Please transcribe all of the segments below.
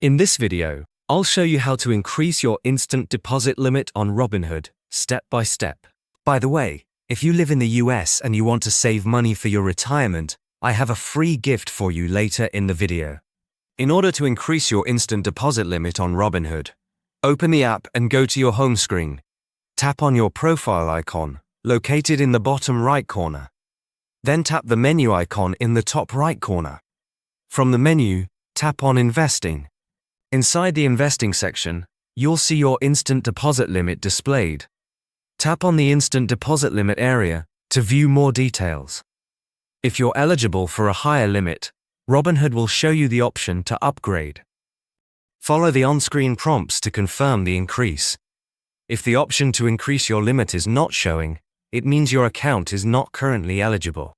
In this video, I'll show you how to increase your instant deposit limit on Robinhood, step by step. By the way, if you live in the US and you want to save money for your retirement, I have a free gift for you later in the video. In order to increase your instant deposit limit on Robinhood, open the app and go to your home screen. Tap on your profile icon, located in the bottom right corner. Then tap the menu icon in the top right corner. From the menu, tap on Investing. Inside the Investing section, you'll see your instant deposit limit displayed. Tap on the instant deposit limit area to view more details. If you're eligible for a higher limit, Robinhood will show you the option to upgrade. Follow the on-screen prompts to confirm the increase. If the option to increase your limit is not showing, it means your account is not currently eligible.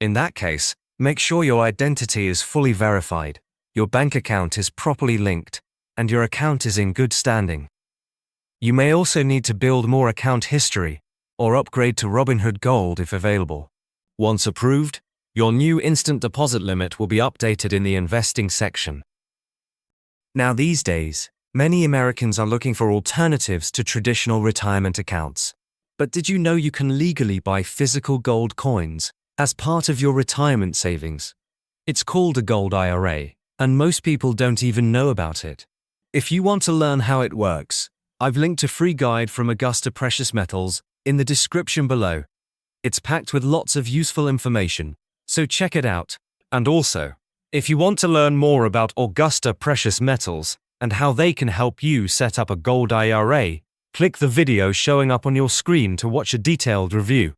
In that case, make sure your identity is fully verified, your bank account is properly linked, and your account is in good standing. You may also need to build more account history or upgrade to Robinhood Gold if available. Once approved, your new instant deposit limit will be updated in the Investing section. Now these days, many Americans are looking for alternatives to traditional retirement accounts. But did you know you can legally buy physical gold coins as part of your retirement savings? It's called a gold IRA, and most people don't even know about it. If you want to learn how it works, I've linked a free guide from Augusta Precious Metals in the description below. It's packed with lots of useful information, so check it out. And also, if you want to learn more about Augusta Precious Metals and how they can help you set up a gold IRA, click the video showing up on your screen to watch a detailed review.